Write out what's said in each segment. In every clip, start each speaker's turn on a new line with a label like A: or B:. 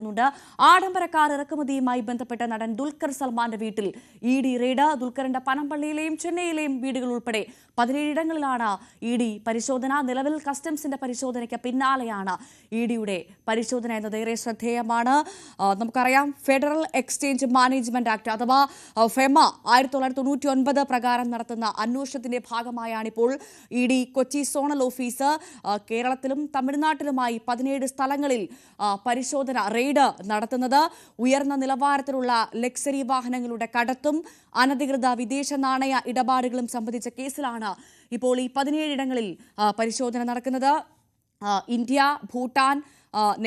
A: ആഡംബര കാർ ഇറക്കുമതിയുമായി ബന്ധപ്പെട്ട നടൻ ദുൽഖർ സൽമാന്റെ വീട്ടിൽ ഇ ഡി റെയ്ഡ്. ദുൽഖറിന്റെ പനമ്പള്ളിയിലെയും ചെന്നൈയിലെയും വീടുകൾ ഉൾപ്പെടെ 17 ഇടങ്ങളിലാണ് ഇ ഡി പരിശോധന. നിലവിൽ കസ്റ്റംസിന്റെ പരിശോധനയ്ക്ക് പിന്നാലെയാണ് ഇ ഡിയുടെ പരിശോധന എന്നത് ഏറെ ശ്രദ്ധേയമാണ്. നമുക്കറിയാം, ഫെഡറൽ എക്സ്ചേഞ്ച് മാനേജ്മെന്റ് ആക്ട് അഥവാ ഫെമ 1999 പ്രകാരം നടത്തുന്ന അന്വേഷണത്തിന്റെ ഭാഗമായാണിപ്പോൾ E D Kochi zonal office കേരളത്തിലും തമിഴ്നാട്ടിലുമായി 17 സ്ഥലങ്ങളിൽ പരിശോധന നടത്തുന്നത്. ഉയർന്ന നിലവാരത്തിലുള്ള ലക്സറി വാഹനങ്ങളുടെ കടത്തും അനധികൃത വിദേശ നാണയ ഇടപാടുകളും സംബന്ധിച്ച കേസിലാണ് ഇപ്പോൾ ഈ 17 ഇടങ്ങളിൽ പരിശോധന നടക്കുന്നത്. ഇന്ത്യ, ഭൂട്ടാൻ,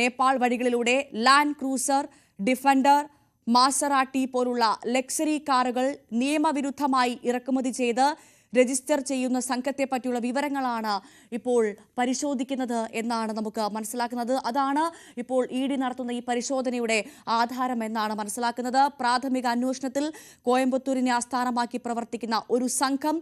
A: നേപ്പാൾ വഴികളിലൂടെ ലാൻഡ് ക്രൂസർ, ഡിഫൻഡർ, മാസറാട്ടി പോലുള്ള ലക്സറി കാറുകൾ നിയമവിരുദ്ധമായി ഇറക്കുമതി ചെയ്ത് രജിസ്റ്റർ ചെയ്യുന്ന സംഘത്തെ പറ്റിയുള്ള വിവരങ്ങളാണ് ഇപ്പോൾ പരിശോധിക്കുന്നത് എന്നാണ് നമുക്ക് മനസ്സിലാക്കുന്നത്. അതാണ് ഇപ്പോൾ ഇ ഡി നടത്തുന്ന ഈ പരിശോധനയുടെ ആധാരം എന്നാണ് മനസ്സിലാക്കുന്നത്. പ്രാഥമിക അന്വേഷണത്തിൽ കോയമ്പത്തൂരിനെ ആസ്ഥാനമാക്കി പ്രവർത്തിക്കുന്ന ഒരു സംഘം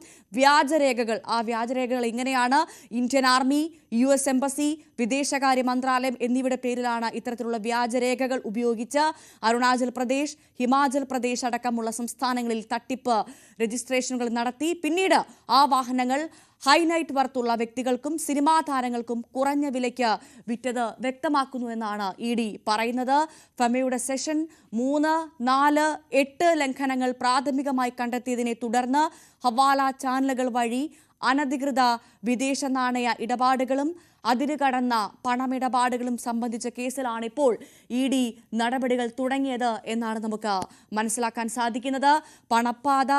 A: ആ വ്യാജരേഖകൾ ഇങ്ങനെയാണ്: ഇന്ത്യൻ ആർമി, US എംബസി, വിദേശകാര്യ മന്ത്രാലയം എന്നിവയുടെ പേരിലാണ് ഇത്തരത്തിലുള്ള വ്യാജരേഖകൾ ഉപയോഗിച്ച് അരുണാചൽ പ്രദേശ്, ഹിമാചൽ പ്രദേശ് അടക്കമുള്ള സംസ്ഥാനങ്ങളിൽ തട്ടിപ്പ് രജിസ്ട്രേഷനുകൾ നടത്തി പിന്നീട് ആ വാഹനങ്ങൾ ഹൈനൈറ്റ് വർത്തുള്ള വ്യക്തികൾക്കും സിനിമാ താരങ്ങൾക്കും കുറഞ്ഞ വിലയ്ക്ക് വിറ്റത് വ്യക്തമാക്കുന്നു എന്നാണ് ഇ ഡി പറയുന്നത്. ഫെമയുടെ സെഷൻ 3, 4, 8 ലംഘനങ്ങൾ പ്രാഥമികമായി കണ്ടെത്തിയതിനെ തുടർന്ന് ഹവാല ചാനലുകൾ വഴി അനധികൃത വിദേശ നാണയ ഇടപാടുകളും അതിരുകടന്ന പണമിടപാടുകളും സംബന്ധിച്ച കേസിലാണ് ഇപ്പോൾ ഇ ഡി നടപടികൾ തുടങ്ങിയത് എന്നാണ് നമുക്ക് മനസ്സിലാക്കാൻ സാധിക്കുന്നത്. പണപ്പാത,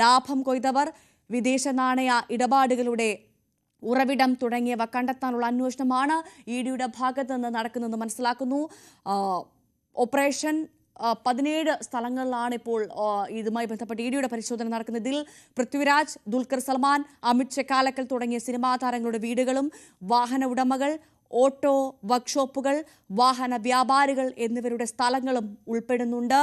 A: ലാഭം കൊയ്തവർ, വിദേശ നാണയ ഇടപാടുകളുടെ ഉറവിടം തുടങ്ങിയവ കണ്ടെത്താനുള്ള അന്വേഷണമാണ് ഇ ഡിയുടെ ഭാഗത്ത് നിന്ന് നടക്കുന്നതെന്ന് മനസ്സിലാക്കുന്നു. ഓപ്പറേഷൻ 17 സ്ഥലങ്ങളിലാണ് ഇപ്പോൾ ഇതുമായി ബന്ധപ്പെട്ട് ഇ ഡിയുടെ പരിശോധന നടക്കുന്നത്. ഇതിൽ പൃഥ്വിരാജ്, ദുൽഖർ സൽമാൻ, അമിത് ചെക്കാലക്കൽ തുടങ്ങിയ സിനിമാ താരങ്ങളുടെ വീടുകളും വാഹന ഉടമകൾ, ഓട്ടോ വർക്ക്ഷോപ്പുകൾ, വാഹന വ്യാപാരികൾ എന്നിവരുടെ സ്ഥലങ്ങളും ഉൾപ്പെടുന്നുണ്ട്.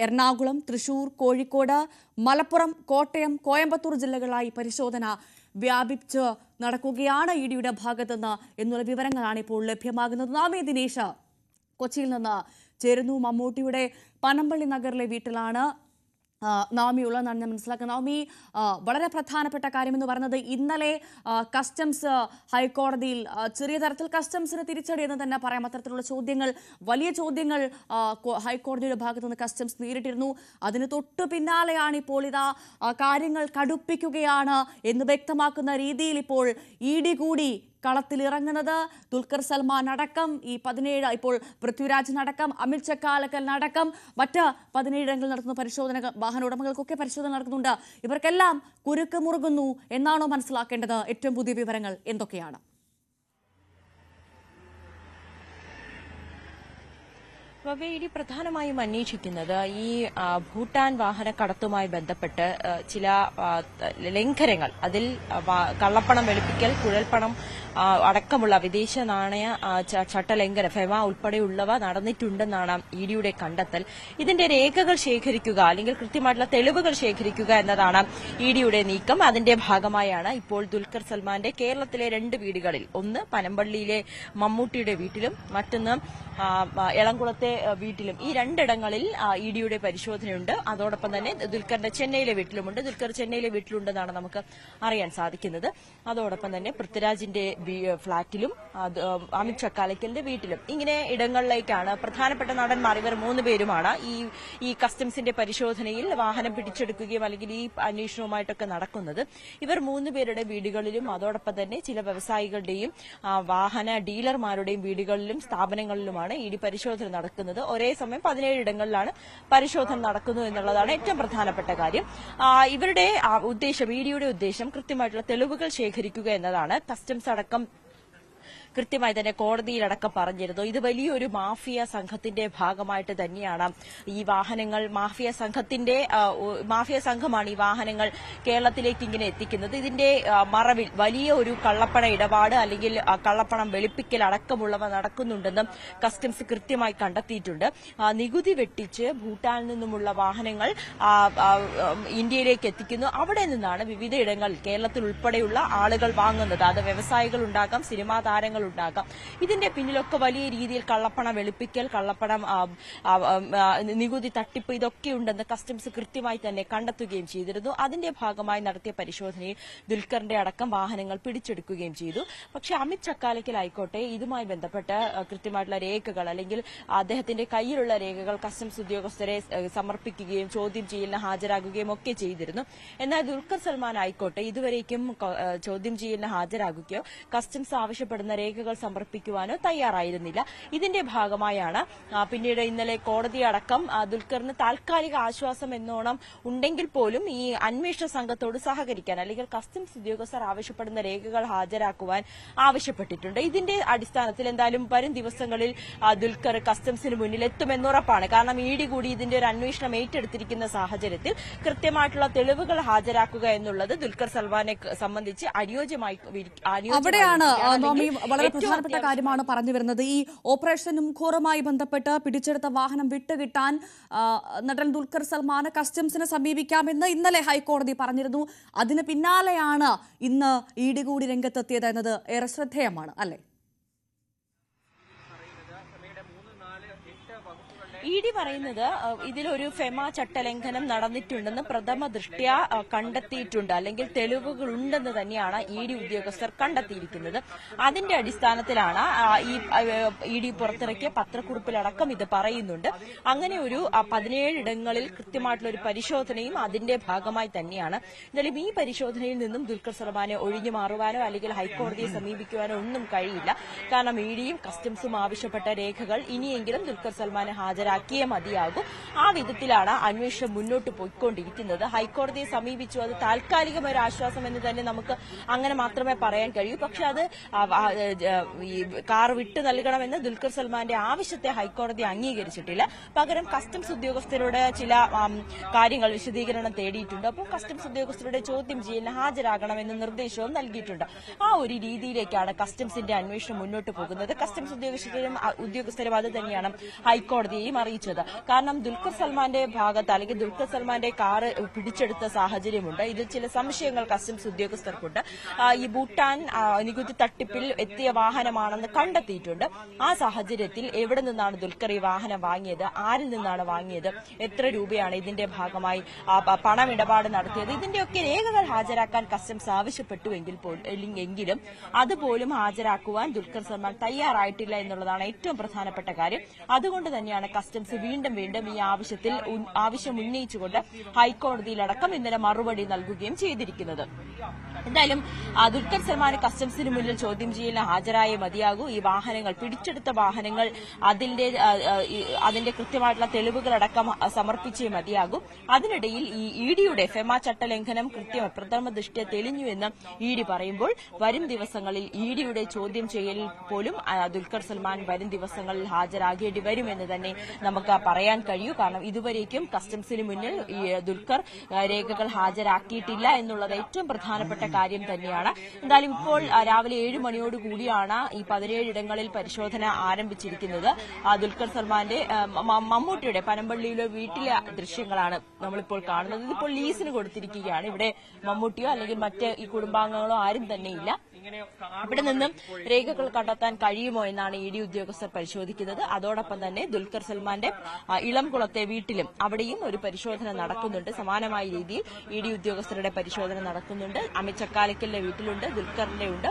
A: എറണാകുളം, തൃശൂർ, കോഴിക്കോട്, മലപ്പുറം, കോട്ടയം, കോയമ്പത്തൂർ ജില്ലകളായി പരിശോധന വ്യാപിച്ച് നടക്കുകയാണ് ഇ ഡിയുടെ ഭാഗത്തുനിന്ന് എന്നുള്ള വിവരങ്ങളാണ് ഇപ്പോൾ ലഭ്യമാകുന്നത്. നാമി ദിനേശ് കൊച്ചിയിൽ നിന്ന് ചേരുന്നു. മമ്മൂട്ടിയുടെ പനമ്പള്ളി നഗറിലെ വീട്ടിലാണ് നവമിയുള്ളതെന്നാണ് ഞാൻ മനസ്സിലാക്കുന്നത്. നവമി, വളരെ പ്രധാനപ്പെട്ട കാര്യമെന്ന് പറയുന്നത് ഇന്നലെ കസ്റ്റംസ് ഹൈക്കോടതിയിൽ ചെറിയ തരത്തിൽ കസ്റ്റംസിന് തിരിച്ചടി എന്ന് തന്നെ പറയാം. അത്തരത്തിലുള്ള ചോദ്യങ്ങൾ, വലിയ ചോദ്യങ്ങൾ ഹൈക്കോടതിയുടെ ഭാഗത്തുനിന്ന് കസ്റ്റംസ് നേരിട്ടിരുന്നു. അതിന് തൊട്ടു പിന്നാലെയാണ് ഇപ്പോൾ ഇതാ കാര്യങ്ങൾ കടുപ്പിക്കുകയാണ് എന്ന് വ്യക്തമാക്കുന്ന രീതിയിൽ ഇപ്പോൾ ഇ ഡി കൂടി കളത്തിലിറങ്ങുന്നത്. ദുൽഖർ സൽമാൻ അടക്കം ഈ 17, ഇപ്പോൾ പൃഥ്വിരാജിനടക്കം അമിത് ചെക്കാലക്കലിനടക്കം മറ്റ് 17 ഇടങ്ങളിൽ നടത്തുന്ന പരിശോധന, വാഹന ഉടമകൾക്കൊക്കെ പരിശോധന നടക്കുന്നുണ്ട്. ഇവർക്കെല്ലാം കുരുക്ക് മുറുകുന്നു എന്നാണോ മനസ്സിലാക്കേണ്ടത്? ഏറ്റവും പുതിയ വിവരങ്ങൾ എന്തൊക്കെയാണ്?
B: ഇ പ്രധാനമായും അന്വേഷിക്കുന്നത് ഈ ഭൂട്ടാൻ വാഹന കടത്തുമായി ബന്ധപ്പെട്ട് ചില ലംഘനങ്ങൾ, അതിൽ കള്ളപ്പണം വെളുപ്പിക്കൽ, കുഴൽപ്പണം അടക്കമുള്ള വിദേശ നാണയ ചട്ടലംഘനം, ഫെമ ഉൾപ്പെടെയുള്ളവ നടന്നിട്ടുണ്ടെന്നാണ് ഇ ഡിയുടെ കണ്ടെത്തൽ. ഇതിന്റെ രേഖകൾ ശേഖരിക്കുക അല്ലെങ്കിൽ കൃത്യമായിട്ടുള്ള തെളിവുകൾ ശേഖരിക്കുക എന്നതാണ് ഇ ഡിയുടെ നീക്കം. അതിന്റെ ഭാഗമായാണ് ഇപ്പോൾ ദുൽഖർ സൽമാന്റെ കേരളത്തിലെ 2 വീടുകളിൽ, ഒന്ന് പനമ്പള്ളിയിലെ മമ്മൂട്ടിയുടെ വീട്ടിലും മറ്റൊന്ന് എളംകുളത്തെ വീട്ടിലും, ഈ 2 ഇടങ്ങളിൽ ഇ ഡിയുടെ പരിശോധനയുണ്ട്. അതോടൊപ്പം തന്നെ ദുൽഖറിന്റെ ചെന്നൈയിലെ വീട്ടിലുമുണ്ട്. ദുൽഖർ ചെന്നൈയിലെ വീട്ടിലുണ്ടെന്നാണ് നമുക്ക് അറിയാൻ സാധിക്കുന്നത്. അതോടൊപ്പം തന്നെ പൃഥ്വിരാജിന്റെ ഫ്ളാറ്റിലും അമിത് ചക്കാലക്കലിന്റെ വീട്ടിലും, ഇങ്ങനെ ഇടങ്ങളിലേക്കാണ് പ്രധാനപ്പെട്ട നടന്മാർ ഇവർ 3 പേരുമാണ് ഈ കസ്റ്റംസിന്റെ പരിശോധനയിൽ വാഹനം പിടിച്ചെടുക്കുകയും അല്ലെങ്കിൽ ഈ അന്വേഷണവുമായിട്ടൊക്കെ നടക്കുന്നത്. ഇവർ 3 പേരുടെ വീടുകളിലും അതോടൊപ്പം തന്നെ ചില വ്യവസായികളുടെയും വാഹന ഡീലർമാരുടെയും വീടുകളിലും സ്ഥാപനങ്ങളിലുമാണ് ഇ ഡി പരിശോധന നടക്കുന്നത്. ഒരേ സമയം 17 ഇടങ്ങളിലാണ് പരിശോധന നടക്കുന്നത് എന്നുള്ളതാണ് ഏറ്റവും പ്രധാനപ്പെട്ട കാര്യം. ഇവരുടെ ഉദ്ദേശം, ഇ ഡിയുടെ ഉദ്ദേശം കൃത്യമായിട്ടുള്ള തെളിവുകൾ ശേഖരിക്കുക എന്നതാണ്. കസ്റ്റംസ് അടക്കം കൃത്യമായി തന്നെ കോടതിയിലടക്കം പറഞ്ഞിരുന്നു. ഇത് വലിയൊരു മാഫിയ സംഘത്തിന്റെ ഭാഗമായിട്ട് തന്നെയാണ് ഈ വാഹനങ്ങൾ, മാഫിയ സംഘമാണ് ഈ വാഹനങ്ങൾ കേരളത്തിലേക്ക് ഇങ്ങനെ എത്തിക്കുന്നത്. ഇതിന്റെ മറവിൽ വലിയ ഒരു കള്ളപ്പണ ഇടപാട് അല്ലെങ്കിൽ കള്ളപ്പണം വെളുപ്പിക്കൽ അടക്കമുള്ളവ നടക്കുന്നുണ്ടെന്നും കസ്റ്റംസ് കൃത്യമായി കണ്ടെത്തിയിട്ടുണ്ട്. നികുതി വെട്ടിച്ച് ഭൂട്ടാനിൽ നിന്നുമുള്ള വാഹനങ്ങൾ ഇന്ത്യയിലേക്ക് എത്തിക്കുന്നു. അവിടെ നിന്നാണ് വിവിധ ഇടങ്ങളിൽ കേരളത്തിൽ ഉൾപ്പെടെയുള്ള ആളുകൾ വാങ്ങുന്നത്. അത് വ്യവസായികൾ ഉണ്ടാകാം, സിനിമാ താരങ്ങൾ ഉണ്ടാകാം. ഇതിന്റെ പിന്നിലൊക്കെ വലിയ രീതിയിൽ കള്ളപ്പണ വെളുപ്പിക്കൽ, കള്ളപ്പണം, നികുതി തട്ടിപ്പ് ഇതൊക്കെ ഉണ്ടെന്ന് കസ്റ്റംസ് കൃത്യമായി തന്നെ കണ്ടെത്തുകയും ചെയ്തിരുന്നു. അതിന്റെ ഭാഗമായി നടത്തിയ പരിശോധനയിൽ ദുൽഖറിന്റെ അടക്കം വാഹനങ്ങൾ പിടിച്ചെടുക്കുകയും ചെയ്തു. പക്ഷേ അമിത് ചക്കാലക്കലായിക്കോട്ടെ ഇതുമായി ബന്ധപ്പെട്ട് കൃത്യമായിട്ടുള്ള രേഖകൾ അല്ലെങ്കിൽ അദ്ദേഹത്തിന്റെ കയ്യിലുള്ള രേഖകൾ കസ്റ്റംസ് ഉദ്യോഗസ്ഥരെ സമർപ്പിക്കുകയും ചോദ്യം ചെയ്യലിന് ഹാജരാകുകയും ഒക്കെ ചെയ്തിരുന്നു. എന്നാൽ ദുൽഖർ സൽമാൻ ആയിക്കോട്ടെ ഇതുവരേക്കും ചോദ്യം ചെയ്യലിന് ഹാജരാകുകയോ കസ്റ്റംസ് ആവശ്യപ്പെടുന്ന രേഖകൾ സമർപ്പിക്കുവാനോ തയ്യാറായിരുന്നില്ല. ഇതിന്റെ ഭാഗമായാണ് പിന്നീട് ഇന്നലെ കോടതി അടക്കം ദുൽഖറിന് താൽക്കാലിക ആശ്വാസം എന്നോണം ഉണ്ടെങ്കിൽ പോലും ഈ അന്വേഷണ സംഘത്തോട് സഹകരിക്കാൻ അല്ലെങ്കിൽ കസ്റ്റംസ് ഉദ്യോഗസ്ഥർ ആവശ്യപ്പെടുന്ന രേഖകൾ ഹാജരാക്കുവാൻ ആവശ്യപ്പെട്ടിട്ടുണ്ട്. ഇതിന്റെ അടിസ്ഥാനത്തിൽ എന്തായാലും വരും ദിവസങ്ങളിൽ ദുൽഖർ കസ്റ്റംസിന് മുന്നിൽ എത്തുമെന്നുറപ്പാണ്. കാരണം ഇഡി കൂടി ഇതിന്റെ ഒരു അന്വേഷണം ഏറ്റെടുത്തിരിക്കുന്ന സാഹചര്യത്തിൽ കൃത്യമായിട്ടുള്ള തെളിവുകൾ ഹാജരാക്കുക എന്നുള്ളത് ദുൽഖർ സൽമാനെ സംബന്ധിച്ച്
A: അവിടെയാണ് നോമി വളരെ പ്രധാനപ്പെട്ട കാര്യമാണ് പറഞ്ഞു വരുന്നത്. ഈ ഓപ്പറേഷൻ ഖോറുമായി ബന്ധപ്പെട്ട് പിടിച്ചെടുത്ത വാഹനം വിട്ടുകിട്ടാൻ നടൻ ദുൽഖർ സൽമാന് കസ്റ്റംസിനെ സമീപിക്കാമെന്ന് ഇന്നലെ ഹൈക്കോടതി പറഞ്ഞിരുന്നു. അതിന് പിന്നാലെയാണ് ഇന്ന് ഇഡി കൂടി രംഗത്തെത്തിയത് എന്നത് ഏറെ ശ്രദ്ധേയമാണ് അല്ലേ?
B: ഇഡി പറയുന്നത് ഇതിലൊരു ഫെമ ചട്ടലംഘനം നടന്നിട്ടുണ്ടെന്ന് പ്രഥമ ദൃഷ്ട്യാ കണ്ടെത്തിയിട്ടുണ്ട്, അല്ലെങ്കിൽ തെളിവുകളുണ്ടെന്ന് തന്നെയാണ് ഇഡി ഉദ്യോഗസ്ഥർ കണ്ടെത്തിയിരിക്കുന്നത്. അതിന്റെ അടിസ്ഥാനത്തിലാണ് ഈ ഇഡി പുറത്തിറക്കിയ പത്രക്കുറിപ്പിലടക്കം ഇത് പറയുന്നുണ്ട്. അങ്ങനെ ഒരു 17 ഇടങ്ങളിൽ കൃത്യമായിട്ടുള്ള ഒരു പരിശോധനയും അതിന്റെ ഭാഗമായി തന്നെയാണ്. എന്നാലും ഈ പരിശോധനയിൽ നിന്നും ദുൽഖർ സൽമാനെ ഒഴിഞ്ഞു മാറുവാനോ അല്ലെങ്കിൽ ഹൈക്കോടതിയെ സമീപിക്കുവാനോ ഒന്നും കഴിയില്ല. കാരണം ഇഡിയും കസ്റ്റംസും ആവശ്യപ്പെട്ട രേഖകൾ ഇനിയെങ്കിലും ദുൽഖർ സൽമാനെ ഹാജരാക്കിയേ മതിയാകും. ആ വിധത്തിലാണ് അന്വേഷണം മുന്നോട്ട് പോയിക്കൊണ്ടിരിക്കുന്നത്. ഹൈക്കോടതിയെ സമീപിച്ചു, അത് താൽക്കാലികമായ ഒരു ആശ്വാസം എന്ന് തന്നെ നമുക്ക് അങ്ങനെ മാത്രമേ പറയാൻ കഴിയൂ. പക്ഷെ അത് ഈ കാർ വിട്ടു നൽകണമെന്ന് ദുൽഖർ സൽമാന്റെ ആവശ്യത്തെ ഹൈക്കോടതി അംഗീകരിച്ചിട്ടില്ല. പകരം കസ്റ്റംസ് ഉദ്യോഗസ്ഥരോട് ചില കാര്യങ്ങൾ വിശദീകരണം തേടിയിട്ടുണ്ട്. അപ്പോൾ കസ്റ്റംസ് ഉദ്യോഗസ്ഥരുടെ ചോദ്യം ചെയ്യലിന് ഹാജരാകണമെന്ന് നിർദ്ദേശവും നൽകിയിട്ടുണ്ട്. ആ ഒരു രീതിയിലേക്കാണ് കസ്റ്റംസിന്റെ അന്വേഷണം മുന്നോട്ട് പോകുന്നത്. കസ്റ്റംസ് ഉദ്യോഗസ്ഥരും അത് തന്നെയാണ് ഹൈക്കോടതിയെയും അറിയിച്ചത്. കാരണം ദുൽഖർ സൽമാന്റെ ഭാഗത്ത് അല്ലെങ്കിൽ ദുൽഖർ സൽമാന്റെ കാറ് പിടിച്ചെടുത്ത സാഹചര്യമുണ്ട്. ഇതിൽ ചില സംശയങ്ങൾ കസ്റ്റംസ് ഉദ്യോഗസ്ഥർക്കുണ്ട്. ഈ ഭൂട്ടാൻ നികുതി തട്ടിപ്പിൽ എത്തിയ വാഹനമാണെന്ന് കണ്ടെത്തിയിട്ടുണ്ട്. ആ സാഹചര്യത്തിൽ എവിടെ നിന്നാണ് ദുൽഖർ ഈ വാഹനം വാങ്ങിയത്, ആരിൽ നിന്നാണ് വാങ്ങിയത്, എത്ര രൂപയാണ് ഇതിന്റെ ഭാഗമായി പണമിടപാട് നടത്തിയത്, ഇതിന്റെയൊക്കെ രേഖകൾ ഹാജരാക്കാൻ കസ്റ്റംസ് ആവശ്യപ്പെട്ടുവെങ്കിലും അതുപോലും ഹാജരാക്കുവാൻ ദുൽഖർ സൽമാൻ തയ്യാറായിട്ടില്ല എന്നുള്ളതാണ് ഏറ്റവും പ്രധാനപ്പെട്ട കാര്യം. അതുകൊണ്ട് തന്നെയാണ് കസ്റ്റംസ് വീണ്ടും ഈ ആവശ്യം ഉന്നയിച്ചുകൊണ്ട് ഹൈക്കോടതിയിലടക്കം ഇന്നലെ മറുപടി നൽകുകയും ചെയ്തിരിക്കുന്നത്. എന്തായാലും ദുൽഖർ സൽമാൻ കസ്റ്റംസിന് മുന്നിൽ ചോദ്യം ചെയ്യലിന് ഹാജരായേ മതിയാകൂ. ഈ വാഹനങ്ങൾ, പിടിച്ചെടുത്ത വാഹനങ്ങൾ, അതിന്റെ കൃത്യമായിട്ടുള്ള തെളിവുകളടക്കം സമർപ്പിച്ചേ മതിയാകൂ. അതിനിടയിൽ ഈ ഇഡിയുടെ ഫെമ ചട്ടലംഘനം പ്രഥമ ദൃഷ്ട്യാ തെളിഞ്ഞു എന്ന് ഇഡി പറയുമ്പോൾ വരും ദിവസങ്ങളിൽ ഇഡിയുടെ ചോദ്യം ചെയ്യലിൽ പോലും ദുൽഖർ സൽമാൻ വരും ദിവസങ്ങളിൽ ഹാജരാകേണ്ടി വരുമെന്ന് തന്നെ നമുക്ക് പറയാൻ കഴിയൂ. കാരണം ഇതുവരേക്കും കസ്റ്റംസിന് മുന്നിൽ ഈ ദുൽഖർ രേഖകൾ ഹാജരാക്കിയിട്ടില്ല എന്നുള്ളത് ഏറ്റവും പ്രധാനപ്പെട്ട കാര്യം തന്നെയാണ്. എന്തായാലും ഇപ്പോൾ രാവിലെ 7 മണിയോടുകൂടിയാണ് ഈ 17 ഇടങ്ങളിൽ പരിശോധന ആരംഭിച്ചിരിക്കുന്നത്. ദുൽഖർ സൽമാന്റെ മമ്മൂട്ടിയുടെ പനമ്പള്ളിയിലെ വീട്ടിലെ ദൃശ്യങ്ങളാണ് നമ്മളിപ്പോൾ കാണുന്നത്. ഇതിപ്പോൾ ലീസിന് കൊടുത്തിരിക്കുകയാണ്. ഇവിടെ മമ്മൂട്ടിയോ അല്ലെങ്കിൽ മറ്റ് ഈ കുടുംബാംഗങ്ങളോ ആരും തന്നെയില്ല. ഇവിടെ നിന്നും രേഖകൾ കണ്ടെത്താൻ കഴിയുമോ എന്നാണ് ഇഡി ഉദ്യോഗസ്ഥർ പരിശോധിക്കുന്നത്. അതോടൊപ്പം തന്നെ ദുൽഖർ സൽമാന്റെ ഇളംകുളത്തെ വീട്ടിലും അവിടെയും ഒരു പരിശോധന നടക്കുന്നുണ്ട്. സമാനമായ രീതിയിൽ ഇഡി ഉദ്യോഗസ്ഥരുടെ പരിശോധന നടക്കുന്നുണ്ട്. അമിത് ചക്കാലക്കലിന്റെ വീട്ടിലുണ്ട്, ദുൽഖറിന്റെ ഉണ്ട്.